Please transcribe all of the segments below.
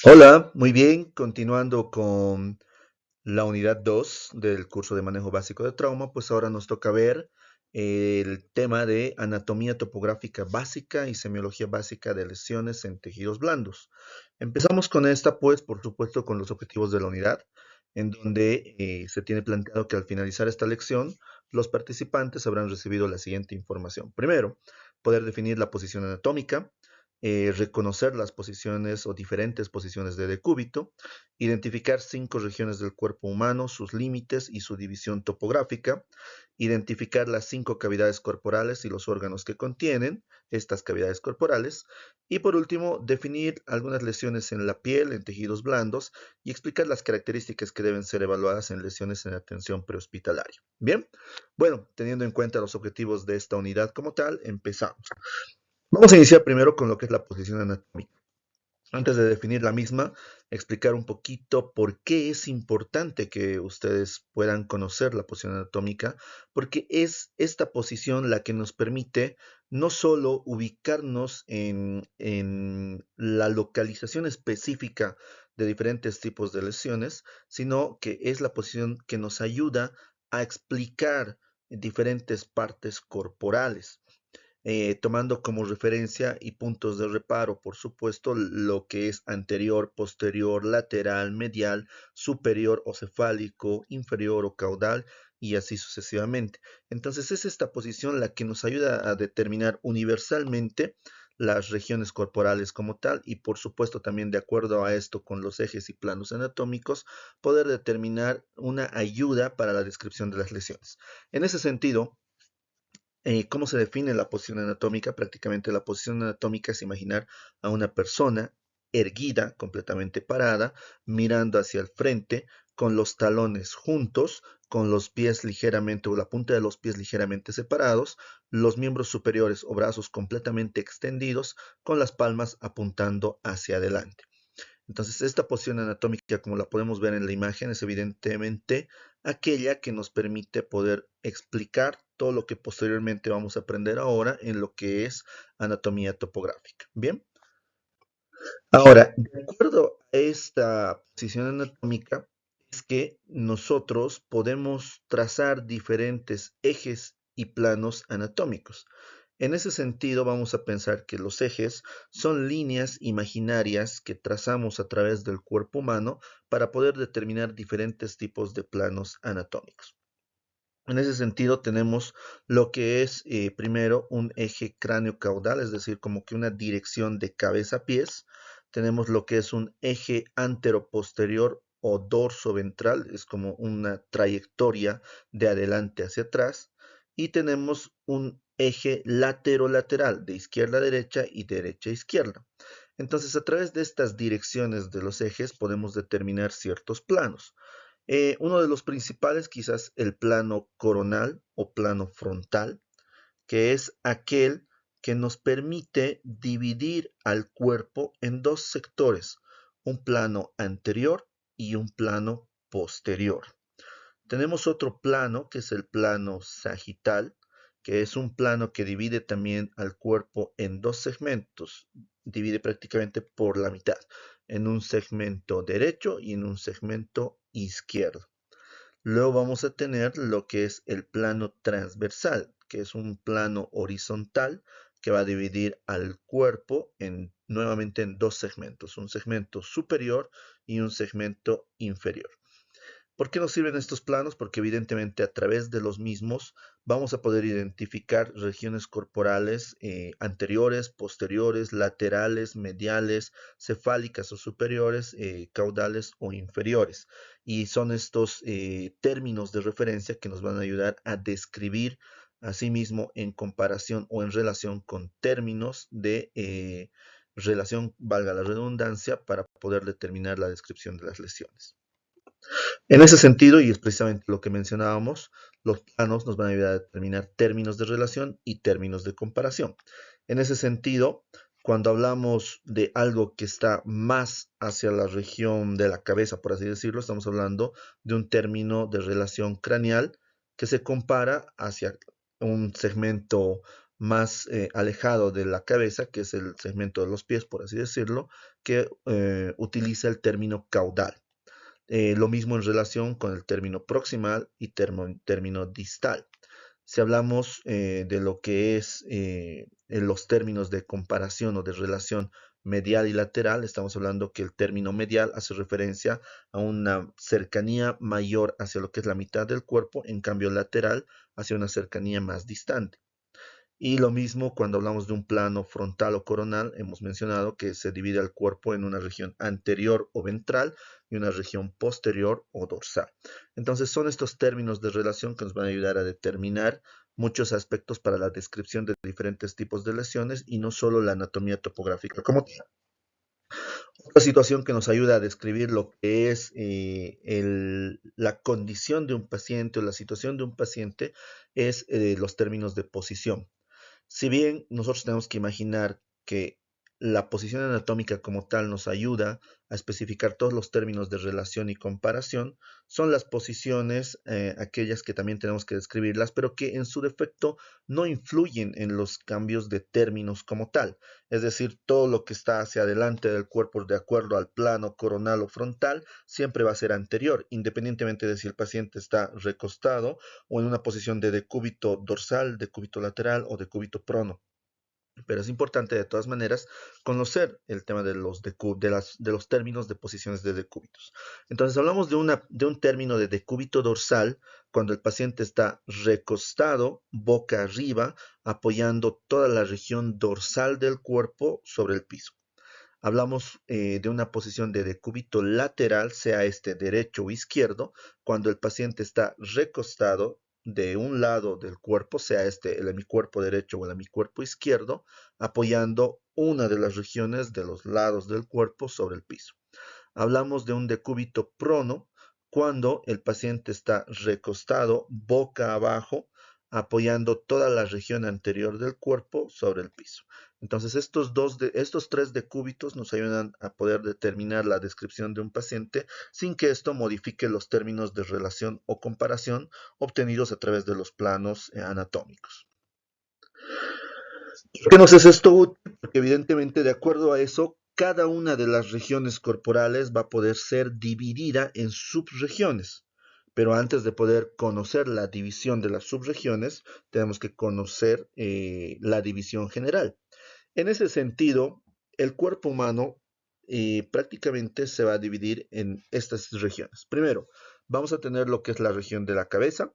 Hola, muy bien. Continuando con la unidad 2 del curso de manejo básico de trauma, pues ahora nos toca ver el tema de anatomía topográfica básica y semiología básica de lesiones en tejidos blandos. Empezamos con esta, pues, por supuesto, con los objetivos de la unidad, en donde se tiene planteado que al finalizar esta lección, los participantes habrán recibido la siguiente información. Primero, poder definir la posición anatómica, reconocer las posiciones o diferentes posiciones de decúbito, identificar 5 regiones del cuerpo humano, sus límites y su división topográfica, identificar las 5 cavidades corporales y los órganos que contienen estas cavidades corporales, y por último, definir algunas lesiones en la piel, en tejidos blandos, y explicar las características que deben ser evaluadas en lesiones en atención prehospitalaria. Bien, bueno, teniendo en cuenta los objetivos de esta unidad como tal, empezamos. Vamos a iniciar primero con lo que es la posición anatómica. Antes de definir la misma, explicar un poquito por qué es importante que ustedes puedan conocer la posición anatómica, porque es esta posición la que nos permite no solo ubicarnos en la localización específica de diferentes tipos de lesiones, sino que es la posición que nos ayuda a explicar diferentes partes corporales, tomando como referencia y puntos de reparo, por supuesto, lo que es anterior, posterior, lateral, medial, superior o cefálico, inferior o caudal, y así sucesivamente. Entonces es esta posición la que nos ayuda a determinar universalmente las regiones corporales como tal, y por supuesto también de acuerdo a esto con los ejes y planos anatómicos, poder determinar una ayuda para la descripción de las lesiones. En ese sentido, ¿cómo se define la posición anatómica? Prácticamente la posición anatómica es imaginar a una persona erguida, completamente parada, mirando hacia el frente, con los talones juntos, con los pies ligeramente o la punta de los pies ligeramente separados, los miembros superiores o brazos completamente extendidos, con las palmas apuntando hacia adelante. Entonces, esta posición anatómica, como la podemos ver en la imagen, es evidentemente aquella que nos permite poder explicar todo lo que posteriormente vamos a aprender ahora en lo que es anatomía topográfica. Bien, ahora, de acuerdo a esta posición anatómica, es que nosotros podemos trazar diferentes ejes y planos anatómicos. En ese sentido, vamos a pensar que los ejes son líneas imaginarias que trazamos a través del cuerpo humano para poder determinar diferentes tipos de planos anatómicos. En ese sentido, tenemos lo que es primero un eje cráneo-caudal, es decir, como que una dirección de cabeza a pies. Tenemos lo que es un eje antero-posterior o dorso-ventral, es como una trayectoria de adelante hacia atrás. Y tenemos un eje latero-lateral, de izquierda a derecha y derecha a izquierda. Entonces, a través de estas direcciones de los ejes podemos determinar ciertos planos. Uno de los principales, quizás el plano coronal o plano frontal, que es aquel que nos permite dividir al cuerpo en dos sectores, un plano anterior y un plano posterior. Tenemos otro plano que es el plano sagital, que es un plano que divide también al cuerpo en dos segmentos, divide prácticamente por la mitad, en un segmento derecho y en un segmento izquierdo. Luego vamos a tener lo que es el plano transversal, que es un plano horizontal que va a dividir al cuerpo nuevamente en dos segmentos, un segmento superior y un segmento inferior. ¿Por qué nos sirven estos planos? Porque evidentemente a través de los mismos vamos a poder identificar regiones corporales anteriores, posteriores, laterales, mediales, cefálicas o superiores, caudales o inferiores. Y son estos términos de referencia que nos van a ayudar a describir asimismo en comparación o en relación con términos de relación, valga la redundancia, para poder determinar la descripción de las lesiones. En ese sentido, y es precisamente lo que mencionábamos, los planos nos van a ayudar a determinar términos de relación y términos de comparación. En ese sentido, cuando hablamos de algo que está más hacia la región de la cabeza, por así decirlo, estamos hablando de un término de relación craneal que se compara hacia un segmento más alejado de la cabeza, que es el segmento de los pies, por así decirlo, que utiliza el término caudal. Lo mismo en relación con el término proximal y término distal. Si hablamos de lo que es en los términos de comparación o de relación medial y lateral, estamos hablando que el término medial hace referencia a una cercanía mayor hacia lo que es la mitad del cuerpo, en cambio lateral hacia una cercanía más distante. Y lo mismo cuando hablamos de un plano frontal o coronal, hemos mencionado que se divide el cuerpo en una región anterior o ventral y una región posterior o dorsal. Entonces son estos términos de relación que nos van a ayudar a determinar muchos aspectos para la descripción de diferentes tipos de lesiones y no solo la anatomía topográfica como tal. Otra situación que nos ayuda a describir lo que es la condición de un paciente o la situación de un paciente es los términos de posición. Si bien nosotros tenemos que imaginar que la posición anatómica como tal nos ayuda a especificar todos los términos de relación y comparación, son las posiciones aquellas que también tenemos que describirlas, pero que en su defecto no influyen en los cambios de términos como tal. Es decir, todo lo que está hacia adelante del cuerpo de acuerdo al plano coronal o frontal siempre va a ser anterior, independientemente de si el paciente está recostado o en una posición de decúbito dorsal, decúbito lateral o decúbito prono. Pero es importante de todas maneras conocer el tema de los términos de posiciones de decúbitos. Entonces hablamos de un término de decúbito dorsal cuando el paciente está recostado, boca arriba, apoyando toda la región dorsal del cuerpo sobre el piso. Hablamos de una posición de decúbito lateral, sea este derecho o izquierdo, cuando el paciente está recostado de un lado del cuerpo, sea este el hemicuerpo derecho o el hemicuerpo izquierdo, apoyando una de las regiones de los lados del cuerpo sobre el piso. Hablamos de un decúbito prono cuando el paciente está recostado boca abajo, apoyando toda la región anterior del cuerpo sobre el piso. Entonces, estos tres decúbitos nos ayudan a poder determinar la descripción de un paciente sin que esto modifique los términos de relación o comparación obtenidos a través de los planos anatómicos. ¿Por qué nos es esto útil? Porque evidentemente, de acuerdo a eso, cada una de las regiones corporales va a poder ser dividida en subregiones. Pero antes de poder conocer la división de las subregiones, tenemos que conocer la división general. En ese sentido, el cuerpo humano prácticamente se va a dividir en estas regiones. Primero, vamos a tener lo que es la región de la cabeza,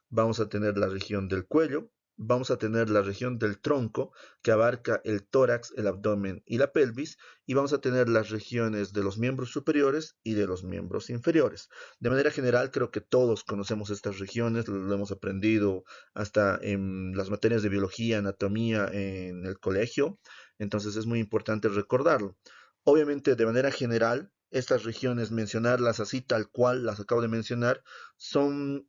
vamos a tener la región del cuello, vamos a tener la región del tronco que abarca el tórax, el abdomen y la pelvis, y vamos a tener las regiones de los miembros superiores y de los miembros inferiores. De manera general, creo que todos conocemos estas regiones, lo hemos aprendido hasta en las materias de biología, anatomía en el colegio, entonces es muy importante recordarlo. Obviamente, de manera general, estas regiones, mencionarlas así tal cual las acabo de mencionar, son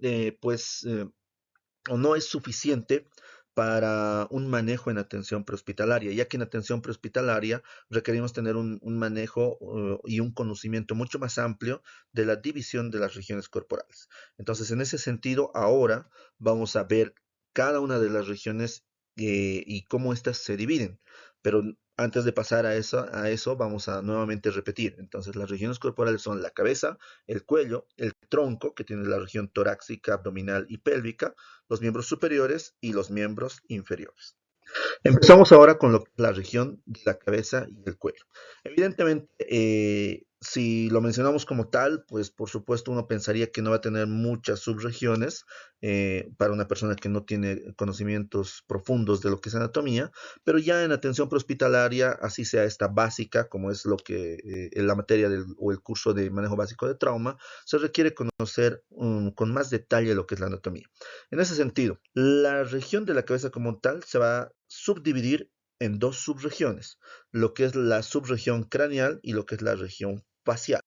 o no es suficiente para un manejo en atención prehospitalaria, ya que en atención prehospitalaria requerimos tener un manejo y un conocimiento mucho más amplio de la división de las regiones corporales. Entonces, en ese sentido, ahora vamos a ver cada una de las regiones y cómo éstas se dividen. Pero antes de pasar a eso, vamos a nuevamente repetir. Entonces, las regiones corporales son la cabeza, el cuello, el tronco, que tiene la región torácica, abdominal y pélvica, los miembros superiores y los miembros inferiores. Empezamos ahora con lo que es la región de la cabeza y el cuello. Evidentemente, si lo mencionamos como tal, pues por supuesto uno pensaría que no va a tener muchas subregiones para una persona que no tiene conocimientos profundos de lo que es anatomía, pero ya en atención prehospitalaria, así sea esta básica, como es lo que en la materia o el curso de manejo básico de trauma, se requiere conocer con más detalle lo que es la anatomía. En ese sentido, la región de la cabeza como tal se va a subdividir en dos subregiones, lo que es la subregión craneal y lo que es la región facial,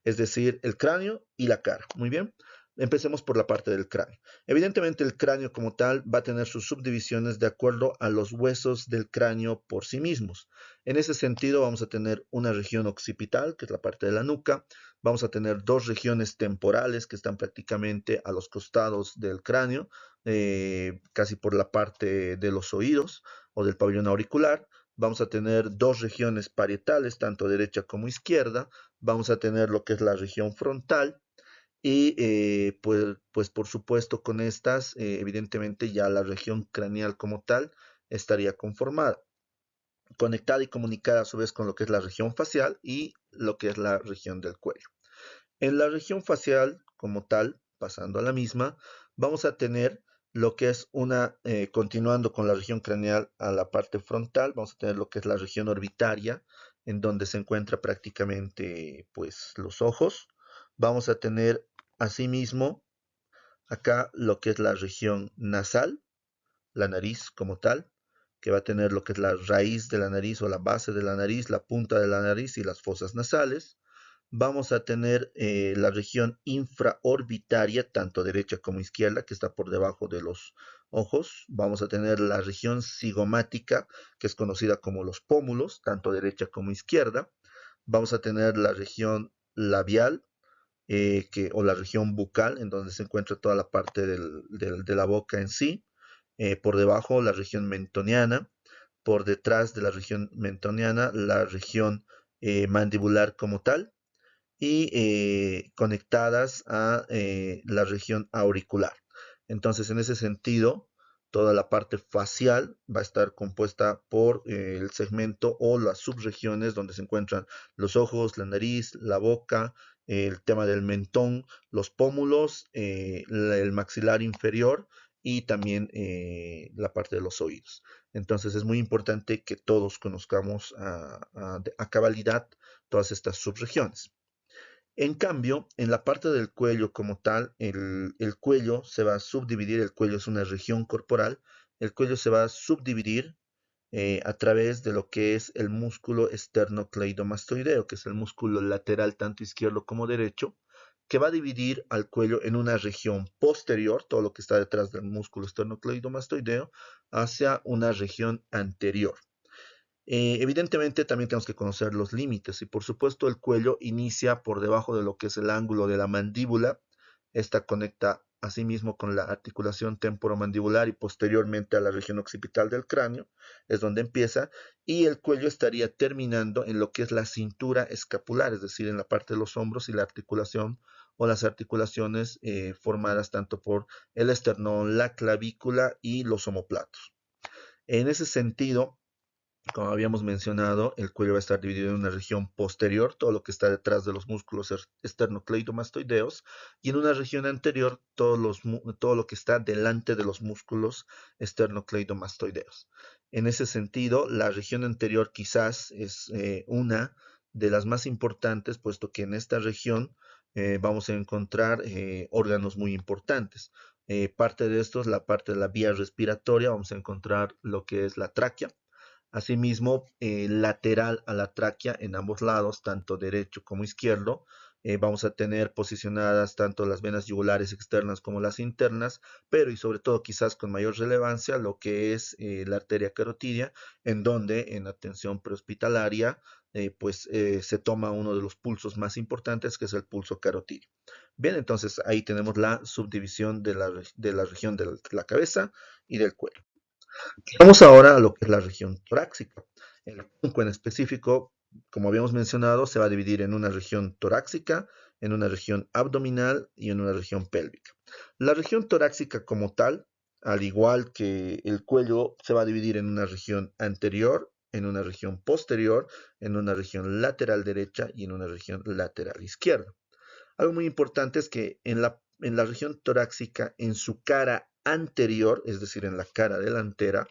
es decir, el cráneo y la cara. Muy bien, empecemos por la parte del cráneo. Evidentemente el cráneo como tal va a tener sus subdivisiones de acuerdo a los huesos del cráneo por sí mismos. En ese sentido vamos a tener una región occipital, que es la parte de la nuca, vamos a tener dos regiones temporales que están prácticamente a los costados del cráneo, casi por la parte de los oídos o del pabellón auricular. Vamos a tener dos regiones parietales, tanto derecha como izquierda. Vamos a tener lo que es la región frontal y pues por supuesto con estas, evidentemente ya la región craneal como tal estaría conformada, conectada y comunicada a su vez con lo que es la región facial y lo que es la región del cuello. En la región facial como tal, pasando a la misma, vamos a tener lo que es continuando con la región craneal a la parte frontal, vamos a tener lo que es la región orbitaria, en donde se encuentra prácticamente pues los ojos. Vamos a tener asimismo acá lo que es la región nasal, la nariz como tal, que va a tener lo que es la raíz de la nariz o la base de la nariz, la punta de la nariz y las fosas nasales. Vamos a tener la región infraorbitaria, tanto derecha como izquierda, que está por debajo de los ojos. Vamos a tener la región cigomática, que es conocida como los pómulos, tanto derecha como izquierda. Vamos a tener la región labial, o la región bucal, en donde se encuentra toda la parte de la boca en sí. Por debajo la región mentoniana, por detrás de la región mentoniana la región mandibular como tal y conectadas a la región auricular. Entonces, en ese sentido, toda la parte facial va a estar compuesta por el segmento o las subregiones donde se encuentran los ojos, la nariz, la boca, el tema del mentón, los pómulos, el maxilar inferior y también la parte de los oídos. Entonces es muy importante que todos conozcamos a cabalidad todas estas subregiones. En cambio, en la parte del cuello como tal, el cuello se va a subdividir, el cuello es una región corporal, el cuello se va a subdividir a través de lo que es el músculo esternocleidomastoideo, que es el músculo lateral tanto izquierdo como derecho, que va a dividir al cuello en una región posterior, todo lo que está detrás del músculo esternocleidomastoideo, hacia una región anterior. Evidentemente también tenemos que conocer los límites y por supuesto el cuello inicia por debajo de lo que es el ángulo de la mandíbula. Esta conecta asimismo con la articulación temporomandibular y posteriormente a la región occipital del cráneo, es donde empieza, y el cuello estaría terminando en lo que es la cintura escapular, es decir, en la parte de los hombros y la articulación o las articulaciones formadas tanto por el esternón, la clavícula y los omóplatos. En ese sentido, como habíamos mencionado, el cuello va a estar dividido en una región posterior, todo lo que está detrás de los músculos esternocleidomastoideos, y en una región anterior, todo lo que está delante de los músculos esternocleidomastoideos. En ese sentido, la región anterior quizás es una de las más importantes, puesto que en esta región vamos a encontrar órganos muy importantes. Parte de esto es la parte de la vía respiratoria, vamos a encontrar lo que es la tráquea. Asimismo, lateral a la tráquea en ambos lados, tanto derecho como izquierdo, vamos a tener posicionadas tanto las venas yugulares externas como las internas, pero y sobre todo quizás con mayor relevancia lo que es la arteria carotidia, en donde en atención prehospitalaria se toma uno de los pulsos más importantes, que es el pulso carotidio. Bien, entonces ahí tenemos la subdivisión de la región de la cabeza y del cuello. Vamos ahora a lo que es la región torácica. El tronco en específico, como habíamos mencionado, se va a dividir en una región torácica, en una región abdominal y en una región pélvica. La región torácica como tal, al igual que el cuello, se va a dividir en una región anterior, en una región posterior, en una región lateral derecha y en una región lateral izquierda. Algo muy importante es que en la región torácica, en su cara anterior, es decir, en la cara delantera,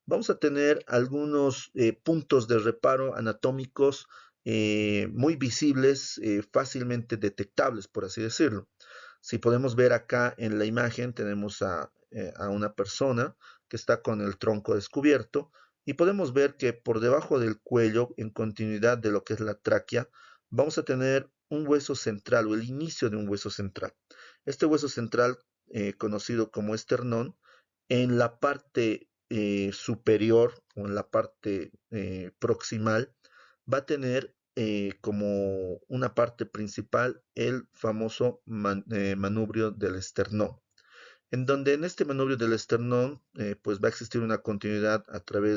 vamos a tener algunos puntos de reparo anatómicos muy visibles, fácilmente detectables, por así decirlo. Si podemos ver acá en la imagen, tenemos a una persona que está con el tronco descubierto y podemos ver que por debajo del cuello, en continuidad de lo que es la tráquea, vamos a tener un hueso central o el inicio de un hueso central. Este hueso central, conocido como esternón, en la parte superior o en la parte proximal va a tener como una parte principal el famoso manubrio del esternón. en donde en este manubrio del esternón pues va a existir una continuidad a través